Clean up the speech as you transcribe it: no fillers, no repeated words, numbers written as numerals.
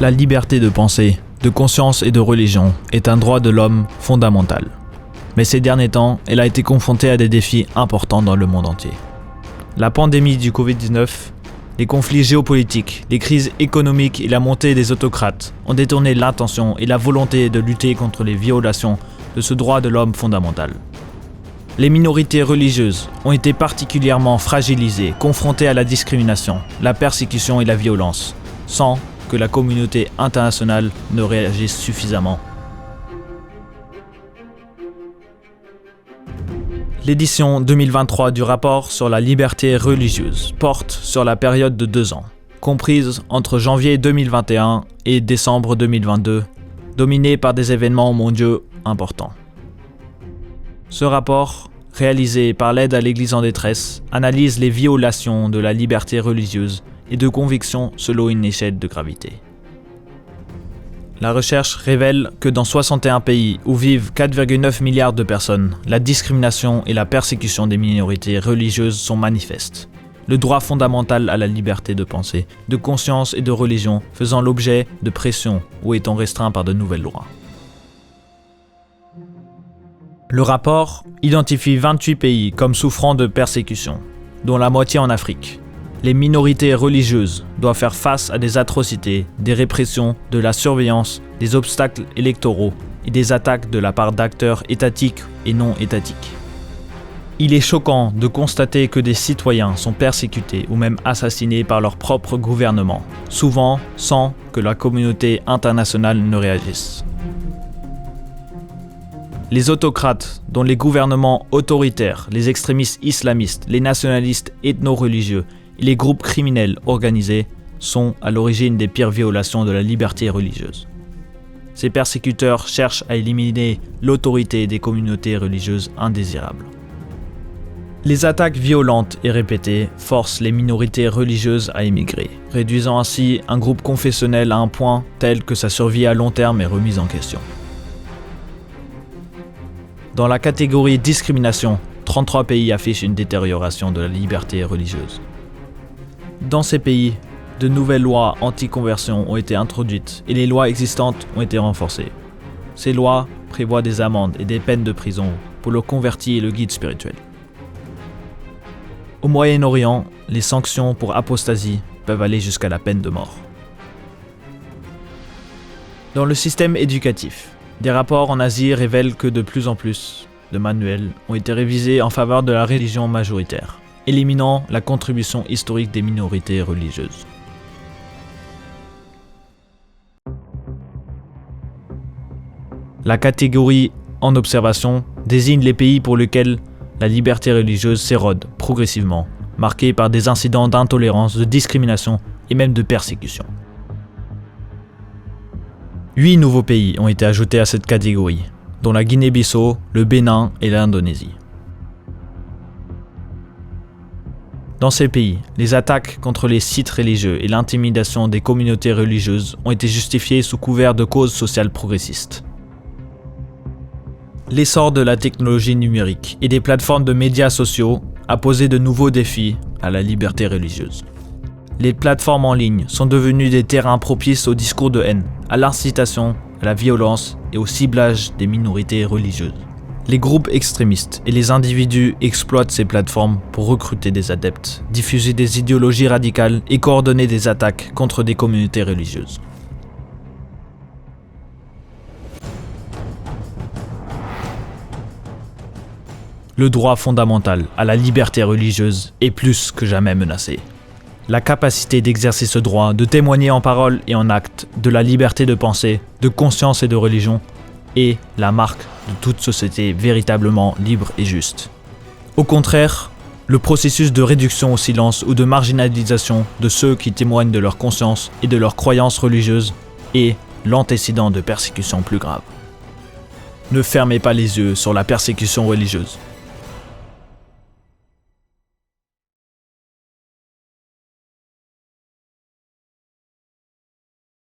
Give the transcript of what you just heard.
La liberté de pensée, de conscience et de religion est un droit de l'homme fondamental. Mais ces derniers temps, elle a été confrontée à des défis importants dans le monde entier. La pandémie du Covid-19, les conflits géopolitiques, les crises économiques et la montée des autocrates ont détourné l'intention et la volonté de lutter contre les violations de ce droit de l'homme fondamental. Les minorités religieuses ont été particulièrement fragilisées, confrontées à la discrimination, la persécution et la violence, sans que la communauté internationale ne réagisse suffisamment. L'édition 2023 du rapport sur la liberté religieuse porte sur la période de 2 ans, comprise entre janvier 2021 et décembre 2022, dominée par des événements mondiaux importants. Ce rapport, réalisé par l'Aide à l'Église en détresse, analyse les violations de la liberté religieuse et de conviction selon une échelle de gravité. La recherche révèle que dans 61 pays où vivent 4,9 milliards de personnes, la discrimination et la persécution des minorités religieuses sont manifestes. Le droit fondamental à la liberté de pensée, de conscience et de religion faisant l'objet de pressions ou étant restreint par de nouvelles lois. Le rapport identifie 28 pays comme souffrant de persécution, dont la moitié en Afrique. Les minorités religieuses doivent faire face à des atrocités, des répressions, de la surveillance, des obstacles électoraux et des attaques de la part d'acteurs étatiques et non étatiques. Il est choquant de constater que des citoyens sont persécutés ou même assassinés par leur propre gouvernement, souvent sans que la communauté internationale ne réagisse. Les autocrates, dont les gouvernements autoritaires, les extrémistes islamistes, les nationalistes ethno-religieux et les groupes criminels organisés sont à l'origine des pires violations de la liberté religieuse. Ces persécuteurs cherchent à éliminer l'autorité des communautés religieuses indésirables. Les attaques violentes et répétées forcent les minorités religieuses à émigrer, réduisant ainsi un groupe confessionnel à un point tel que sa survie à long terme est remise en question. Dans la catégorie discrimination, 33 pays affichent une détérioration de la liberté religieuse. Dans ces pays, de nouvelles lois anti-conversion ont été introduites et les lois existantes ont été renforcées. Ces lois prévoient des amendes et des peines de prison pour le converti et le guide spirituel. Au Moyen-Orient, les sanctions pour apostasie peuvent aller jusqu'à la peine de mort. Dans le système éducatif, des rapports en Asie révèlent que de plus en plus de manuels ont été révisés en faveur de la religion majoritaire, éliminant la contribution historique des minorités religieuses. La catégorie en observation désigne les pays pour lesquels la liberté religieuse s'érode progressivement, marquée par des incidents d'intolérance, de discrimination et même de persécution. 8 nouveaux pays ont été ajoutés à cette catégorie, dont la Guinée-Bissau, le Bénin et l'Indonésie. Dans ces pays, les attaques contre les sites religieux et l'intimidation des communautés religieuses ont été justifiées sous couvert de causes sociales progressistes. L'essor de la technologie numérique et des plateformes de médias sociaux a posé de nouveaux défis à la liberté religieuse. Les plateformes en ligne sont devenues des terrains propices au discours de haine, à l'incitation, à la violence et au ciblage des minorités religieuses. Les groupes extrémistes et les individus exploitent ces plateformes pour recruter des adeptes, diffuser des idéologies radicales et coordonner des attaques contre des communautés religieuses. Le droit fondamental à la liberté religieuse est plus que jamais menacé. La capacité d'exercer ce droit, de témoigner en parole et en acte de la liberté de pensée, de conscience et de religion est la marque de toute société véritablement libre et juste. Au contraire, le processus de réduction au silence ou de marginalisation de ceux qui témoignent de leur conscience et de leurs croyances religieuses est l'antécédent de persécutions plus graves. Ne fermez pas les yeux sur la persécution religieuse.